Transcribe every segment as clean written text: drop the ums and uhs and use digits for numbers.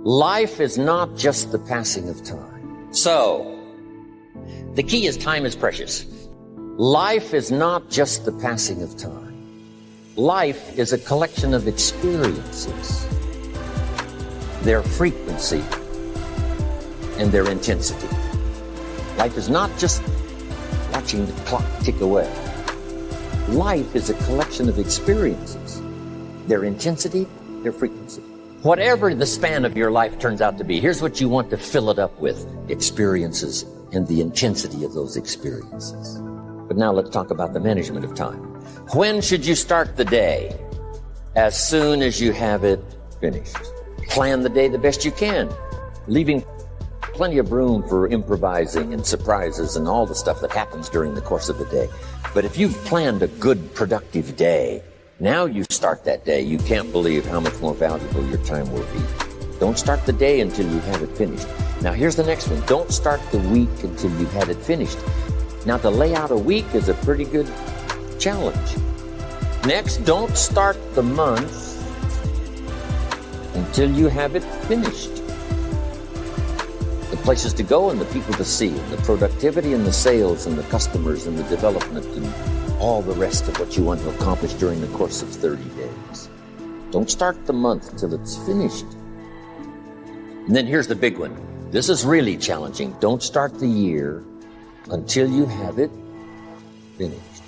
Life is not just the passing of time. So, the key is time is precious. Life is not just the passing of time. Life is a collection of experiences, their frequency, and their intensity. Life is not just watching the clock tick away. Life is a collection of experiences, their intensity, their frequency. Whatever the span of your life turns out to be, here's what you want to fill it up with: experiences and the intensity of those experiences. But now let's talk about the management of time. When should you start the day? As soon as you have it finished. Plan the day the best you can, leaving plenty of room for improvising and surprises and all the stuff that happens during the course of the day. But if you've planned a good, productive day, now you start that day, you can't believe how much more valuable your time will be. Don't start the day until you have it finished. Now here's the next one. Don't start the week until you've had it finished. Now to lay out a week is a pretty good challenge. Next, don't start the month until you have it finished. The places to go and the people to see, and the productivity and the sales and the customers and the development and all the rest of what you want to accomplish during the course of 30 days. Don't start the month till it's finished. And then here's the big one. This is really challenging. Don't start the year until you have it finished.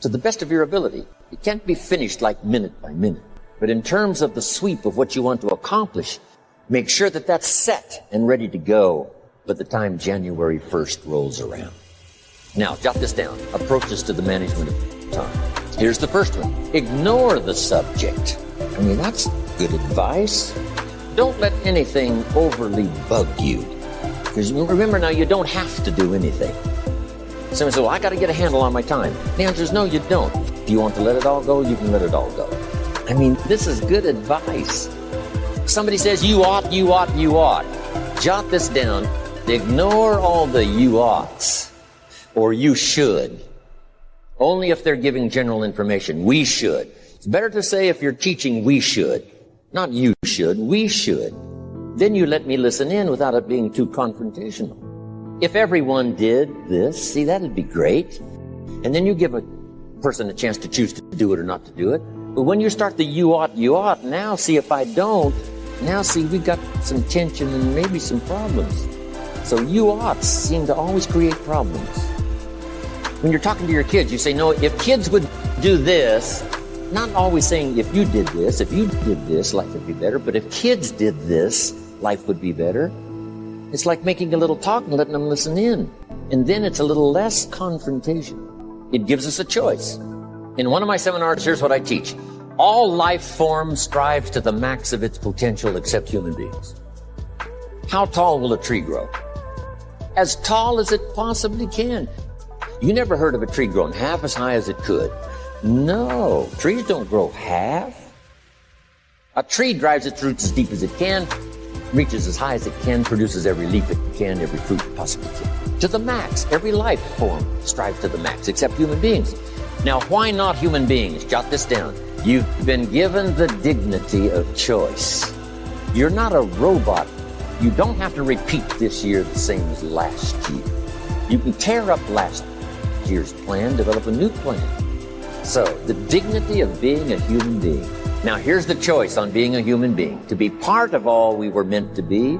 To the best of your ability. It can't be finished like minute by minute. But in terms of the sweep of what you want to accomplish, make sure that that's set and ready to go by the time January 1st rolls around. Now, jot this down. Approaches to the management of time. Here's the first one. Ignore the subject. I mean, that's good advice. Don't let anything overly bug you. Because remember now, you don't have to do anything. Someone says, well, I got to get a handle on my time. The answer is no, you don't. If you want to let it all go, you can let it all go. I mean, this is good advice. Somebody says, you ought, you ought, you ought. Jot this down. Ignore all the you oughts or you should. Only if they're giving general information. We should. It's better to say if you're teaching, we should. Not you should, we should. Then you let me listen in without it being too confrontational. If everyone did this, see, that'd be great. And then you give a person a chance to choose to do it or not to do it. But when you start the you ought, now see if I don't, now see we've got some tension and maybe some problems. So you oughts seem to always create problems. When you're talking to your kids, you say, no, if kids would do this, not always saying if you did this, life would be better. But if kids did this, life would be better. It's like making a little talk and letting them listen in. And then it's a little less confrontation. It gives us a choice. In one of my seminars, here's what I teach. All life forms strive to the max of its potential except human beings. How tall will a tree grow? As tall as it possibly can. You never heard of a tree growing half as high as it could. No, trees don't grow half. A tree drives its roots as deep as it can, reaches as high as it can, produces every leaf it can, every fruit it possibly can. To the max. Every life form strives to the max, except human beings. Now, why not human beings? Jot this down. You've been given the dignity of choice. You're not a robot. You don't have to repeat this year the same as last year. You can tear up last year's plan, develop a new plan. So, the dignity of being a human being. Now, here's the choice on being a human being. To be part of all we were meant to be,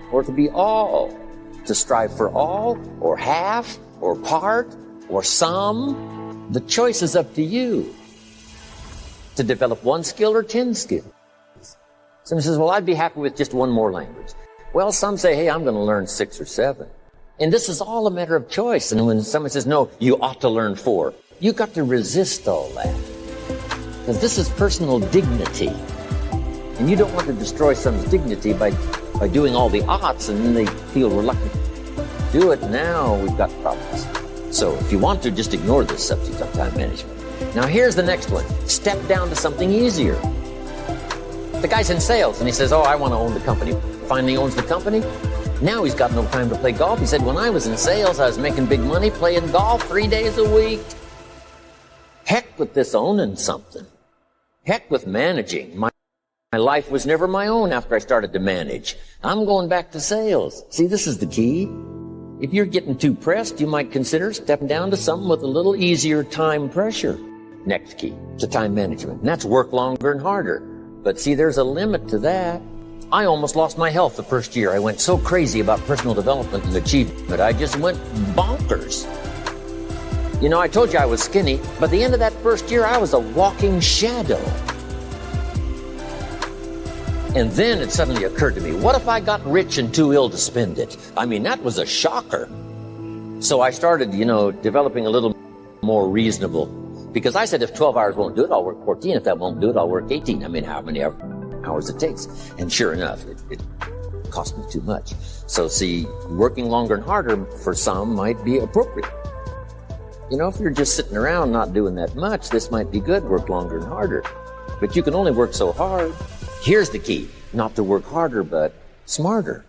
or to be all. To strive for all, or half, or part, or some. The choice is up to you. To develop one skill or 10 skills. Someone says, well, I'd be happy with just one more language. Well, some say, hey, I'm going to learn 6 or 7. And this is all a matter of choice. And when someone says, no, you ought to learn 4, you've got to resist all that. Because this is personal dignity. And you don't want to destroy someone's dignity by doing all the oughts, and then they feel reluctant to do it. Now we've got problems. So if you want to, just ignore this subject on time management. Now here's the next one. Step down to something easier. The guy's in sales, and he says, oh, I want to own the company. Finally owns the company. Now he's got no time to play golf. He said, when I was in sales, I was making big money playing golf 3 days a week. Heck with this owning something. Heck with managing. My My life was never my own after I started to manage. I'm going back to sales. See, this is the key. If you're getting too pressed, you might consider stepping down to something with a little easier time pressure. Next key to time management. And that's work longer and harder. But see, there's a limit to that. I almost lost my health the first year. I went so crazy about personal development and achievement. I just went bonkers. You know, I told you I was skinny, but at the end of that first year, I was a walking shadow. And then it suddenly occurred to me, what if I got rich and too ill to spend it? I mean, that was a shocker. So I started, developing a little more reasonable. Because I said, if 12 hours won't do it, I'll work 14. If that won't do it, I'll work 18. I mean, how many hours it takes. And sure enough, it cost me too much. So see, working longer and harder for some might be appropriate. If you're just sitting around not doing that much, this might be good, work longer and harder. But you can only work so hard. Here's the key, not to work harder, but smarter.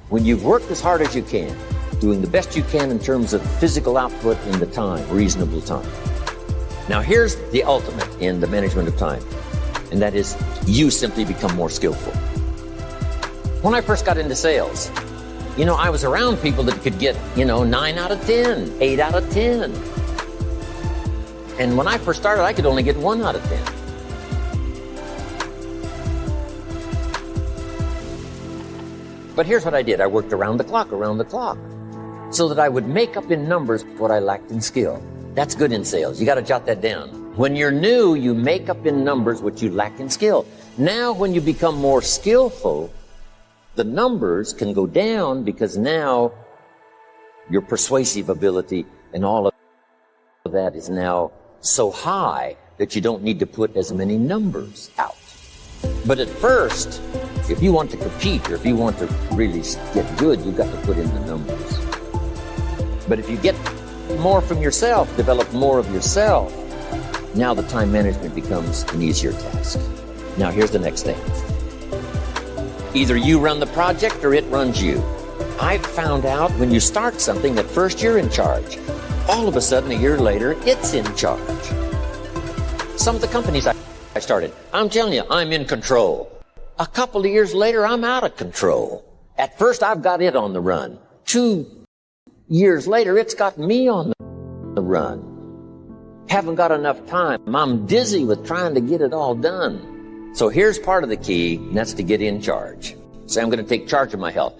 When you've worked as hard as you can, doing the best you can in terms of physical output in the time, reasonable time. Now here's the ultimate in the management of time, and that is you simply become more skillful. When I first got into sales, I was around people that could get, 9 out of 10, 8 out of 10. And when I first started, I could only get 1 out of 10. But here's what I did. I worked around the clock, so that I would make up in numbers what I lacked in skill. That's good in sales. You got to jot that down. When you're new, you make up in numbers what you lack in skill. Now, when you become more skillful, the numbers can go down because now your persuasive ability and all of that is now so high that you don't need to put as many numbers out. But at first, if you want to compete or if you want to really get good, you've got to put in the numbers. But if you get more from yourself, develop more of yourself, now the time management becomes an easier task. Now here's the next thing. Either you run the project or it runs you. I've found out when you start something that first you're in charge. All of a sudden, a year later, it's in charge. Some of the companies I started, I'm telling you, I'm in control. A couple of years later, I'm out of control. At first, I've got it on the run. 2 years later, it's got me on the run. Haven't got enough time. I'm dizzy with trying to get it all done. So here's part of the key, and that's to get in charge. Say, I'm going to take charge of my health.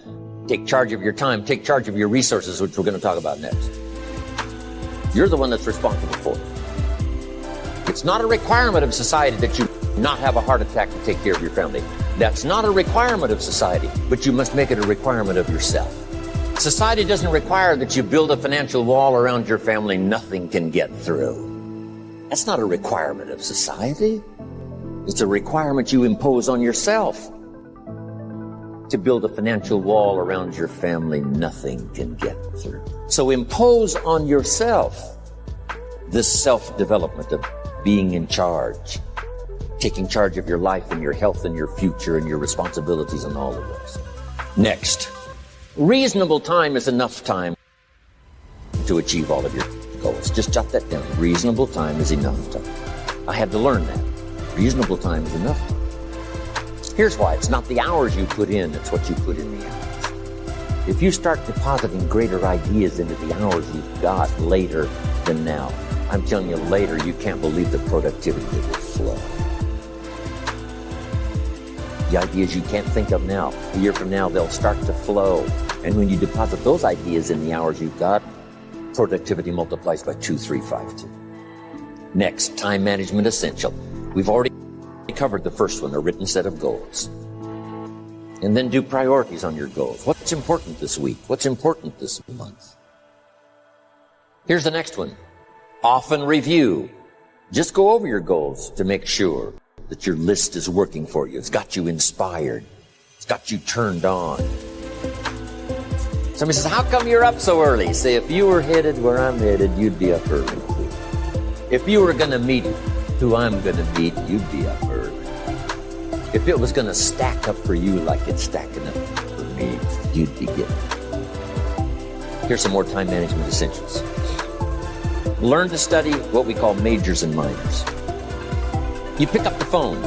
Take charge of your time. Take charge of your resources, which we're going to talk about next. You're the one that's responsible for it. It's not a requirement of society that you not have a heart attack to take care of your family. That's not a requirement of society, but you must make it a requirement of yourself. Society doesn't require that you build a financial wall around your family nothing can get through. That's not a requirement of society. It's a requirement you impose on yourself. To build a financial wall around your family nothing can get through. So impose on yourself this self-development of being in charge, taking charge of your life and your health and your future and your responsibilities and all of those. Next, reasonable time is enough time to achieve all of your goals. Just jot that down. Reasonable time is enough time. I had to learn that. Reasonable time is enough time. Here's why. It's not the hours you put in, it's what you put in the hours. If you start depositing greater ideas into the hours you've got later than now, I'm telling you later, you can't believe the productivity that will flow. The ideas you can't think of now, a year from now, they'll start to flow. And when you deposit those ideas in the hours you've got, productivity multiplies by 2, 3, 5, 2. Next, time management essential. We've already covered the first one, a written set of goals. And then do priorities on your goals. What's important this week? What's important this month? Here's the next one. Often review. Just go over your goals to make sure that your list is working for you. It's got you inspired. It's got you turned on. Somebody says, how come you're up so early? Say, if you were headed where I'm headed, you'd be up early too. If you were going to meet who I'm going to meet, you'd be up early. If it was going to stack up for you like it's stacking up for me, you'd be getting it. Here's some more time management essentials. Learn to study what we call majors and minors. You pick up the phone.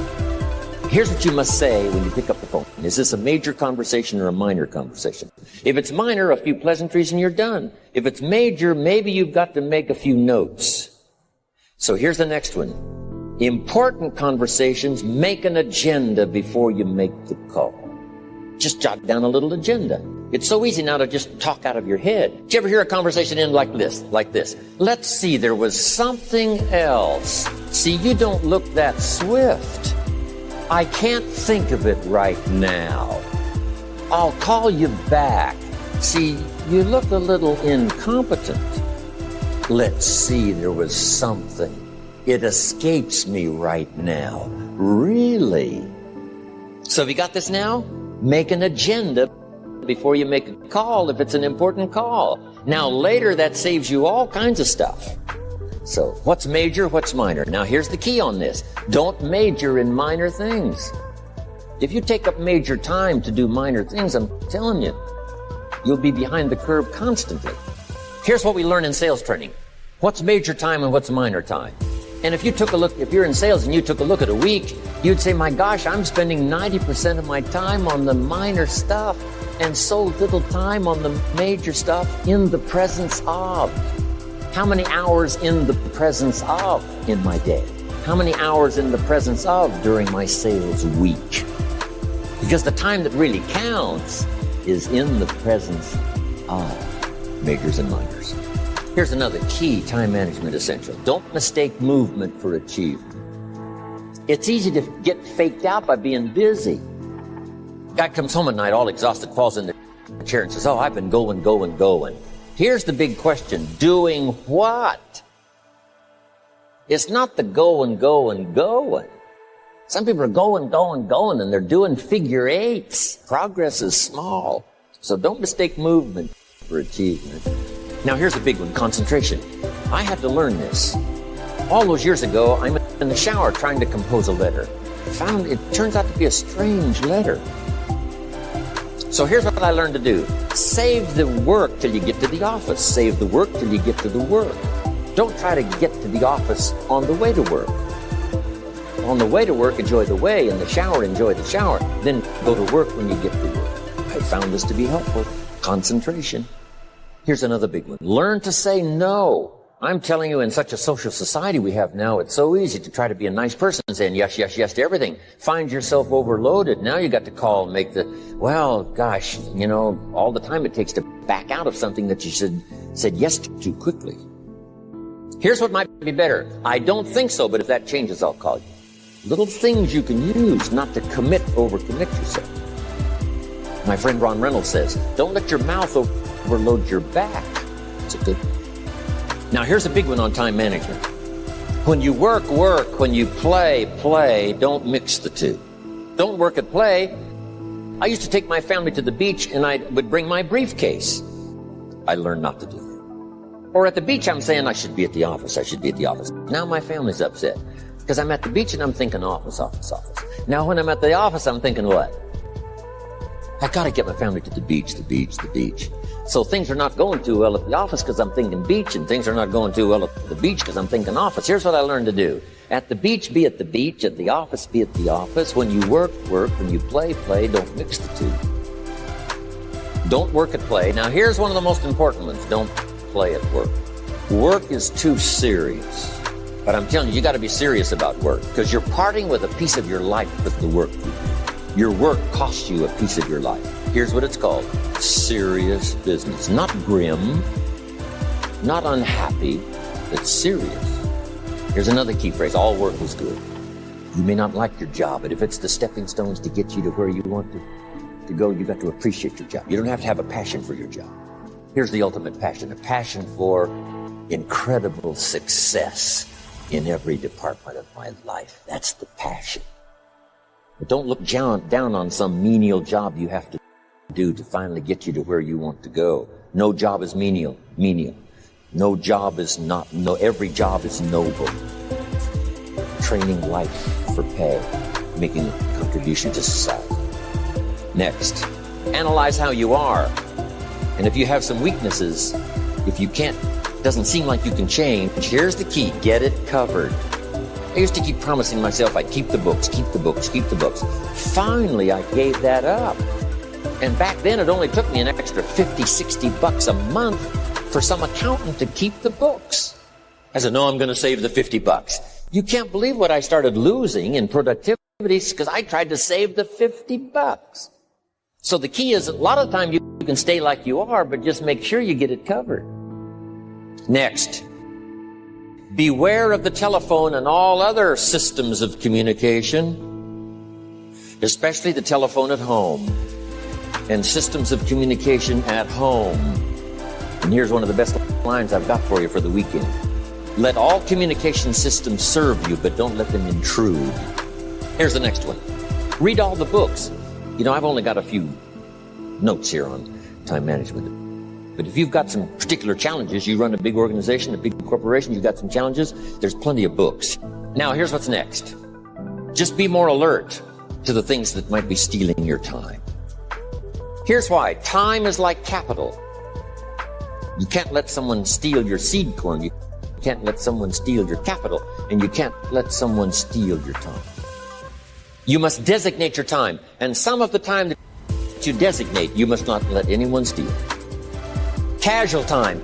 Here's what you must say when you pick up the phone. Is this a major conversation or a minor conversation? If it's minor, a few pleasantries and you're done. If it's major, maybe you've got to make a few notes. So here's the next one. Important conversations, make an agenda before you make the call. Just jot down a little agenda. It's so easy now to just talk out of your head. Did you ever hear a conversation end like this? Let's see, there was something else. See, you don't look that swift. I can't think of it right now. I'll call you back. See, you look a little incompetent. Let's see, there was something. It escapes me right now. Really? So have you got this now? Make an agenda before you make a call if it's an important call. Now later that saves you all kinds of stuff. So what's major, what's minor? Now here's the key on this. Don't major in minor things. If you take up major time to do minor things, I'm telling you, you'll be behind the curve constantly. Here's what we learn in sales training. What's major time and what's minor time? And if you're in sales and you took a look at a week, you'd say, my gosh, I'm spending 90% of my time on the minor stuff and so little time on the major stuff in the presence of. How many hours in the presence of in my day? How many hours in the presence of during my sales week? Because the time that really counts is in the presence of majors and minors. Here's another key time management essential. Don't mistake movement for achievement. It's easy to get faked out by being busy. Guy comes home at night all exhausted, falls in the chair and says, oh, I've been going. Here's the big question. Doing what? It's not the going. Some people are going, and they're doing figure eights. Progress is small. So don't mistake movement for achievement. Now here's a big one, concentration. I had to learn this. All those years ago, I'm in the shower trying to compose a letter. Found it turns out to be a strange letter. So here's what I learned to do. Save the work till you get to the office. Save the work till you get to the work. Don't try to get to the office on the way to work. On the way to work, enjoy the way. In the shower, enjoy the shower. Then go to work when you get to work. I found this to be helpful. Concentration. Here's another big one. Learn to say no. I'm telling you, in such a social society we have now, it's so easy to try to be a nice person saying yes to everything. Find yourself overloaded. Now you got to call and make well, gosh, all the time it takes to back out of something that you said yes to too quickly. Here's what might be better. I don't think so, but if that changes, I'll call you. Little things you can use not to overcommit yourself. My friend Ron Reynolds says, don't let your mouth overload your back. It's a good one. Now here's a big one on time management. When you work. When you play. Don't mix the two. Don't work at play. I used to take my family to the beach and I would bring my briefcase. I learned not to do that. Or at the beach, I'm saying I should be at the office. Now my family's upset because I'm at the beach and I'm thinking office. Now when I'm at the office, I'm thinking what? I got to get my family to the beach. So things are not going too well at the office because I'm thinking beach, and things are not going too well at the beach because I'm thinking office. Here's what I learned to do. At the beach, be at the beach. At the office, be at the office. When you work. When you play. Don't mix the two. Don't work at play. Now here's one of the most important ones. Don't play at work. Work is too serious. But I'm telling you, you got to be serious about work because you're parting with a piece of your life with the work you do. Your work costs you a piece of your life. Here's what it's called. Serious business. Not grim, not unhappy, but serious. Here's another key phrase. All work is good. You may not like your job, but if it's the stepping stones to get you to where you want to go, you got to appreciate your job. You don't have to have a passion for your job. Here's the ultimate passion. A passion for incredible success in every department of my life. That's the passion. But don't look down on some menial job you have to do to finally get you to where you want to go. No job is menial. No job is not, no, every job is noble. Training life for pay, making a contribution to society. Next, analyze how you are. And if you have some weaknesses, if you can't, doesn't seem like you can change, here's the key. Get it covered. I used to keep promising myself I'd keep the books, keep the books, keep the books. Finally, I gave that up. And back then, it only took me an extra $50, $60 a month for some accountant to keep the books. I said, no, I'm going to save the $50. You can't believe what I started losing in productivity because I tried to save the $50. So the key is, a lot of time you can stay like you are, but just make sure you get it covered. Next, beware of the telephone and all other systems of communication, especially the telephone at home and systems of communication at home. And here's one of the best lines I've got for you for the weekend. Let all communication systems serve you, but don't let them intrude. Here's the next one. Read all the books. You know, I've only got a few notes here on time management. But if you've got some particular challenges, you run a big organization, a big corporation, you've got some challenges, there's plenty of books. Now, here's what's next. Just be more alert to the things that might be stealing your time. Here's why. Time is like capital. You can't let someone steal your seed corn. You can't let someone steal your capital. And you can't let someone steal your time. You must designate your time. And some of the time that you designate, you must not let anyone steal. Casual time.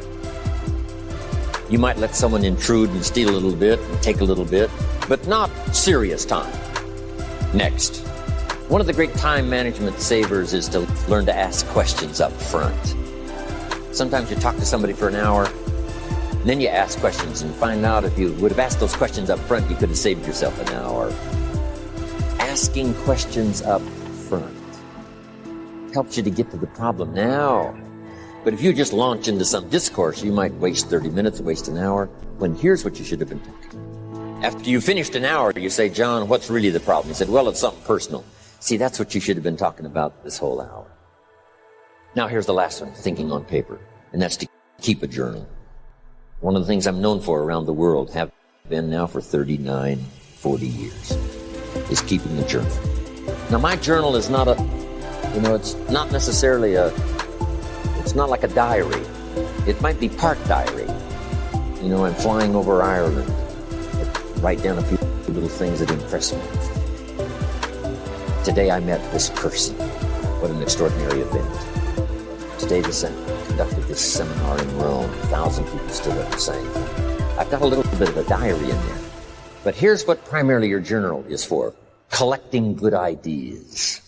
You might let someone intrude and steal a little bit and take a little bit, but not serious time. Next, one of the great time management savers is to learn to ask questions up front. Sometimes you talk to somebody for an hour, and then you ask questions and find out if you would have asked those questions up front, you could have saved yourself an hour. Asking questions up front helps you to get to the problem now. But if you just launch into some discourse, you might waste 30 minutes, waste an hour, when here's what you should have been talking. After you finished an hour, you say, John, what's really the problem? He said, well, it's something personal. See, that's what you should have been talking about this whole hour. Now, here's the last one, thinking on paper, and that's to keep a journal. One of the things I'm known for around the world, have been now for 39, 40 years, is keeping a journal. Now, my journal is not it's not necessarily it's not like a diary. It might be part diary. You know, I'm flying over Ireland. I write down a few little things that impress me. Today I met this person. What an extraordinary event. Today conducted this seminar in Rome. 1,000 people stood up and sang. I've got a little bit of a diary in there. But here's what primarily your journal is for. Collecting good ideas.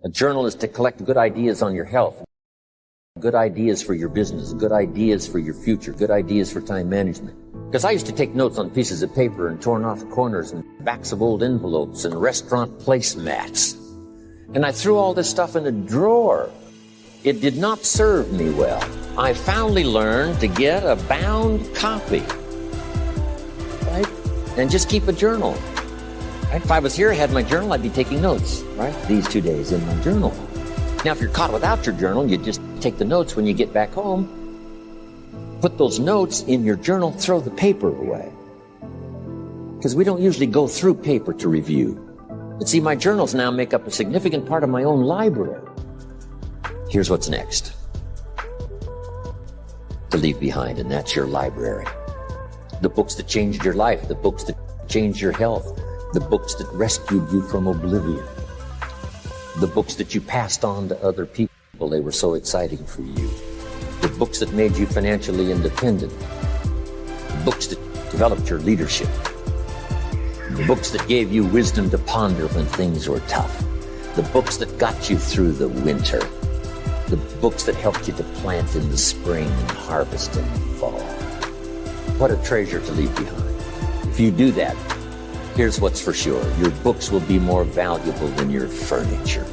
A journal is to collect good ideas on your health. Good ideas for your business, good ideas for your future, good ideas for time management. Because I used to take notes on pieces of paper and torn off corners and backs of old envelopes and restaurant placemats. And I threw all this stuff in a drawer. It did not serve me well. I finally learned to get a bound copy, right? And just keep a journal. Right? If I was here, I had my journal, I'd be taking notes, right? These 2 days in my journal. Now, if you're caught without your journal, you just take the notes when you get back home, put those notes in your journal, throw the paper away. Because we don't usually go through paper to review. But see, my journals now make up a significant part of my own library. Here's what's next. To leave behind, and that's your library. The books that changed your life, the books that changed your health, the books that rescued you from oblivion. The books that you passed on to other people, they were so exciting for you. The books that made you financially independent. The books that developed your leadership. The books that gave you wisdom to ponder when things were tough. The books that got you through the winter. The books that helped you to plant in the spring and harvest in the fall. What a treasure to leave behind. If you do that, here's what's for sure. Your books will be more valuable than your furniture.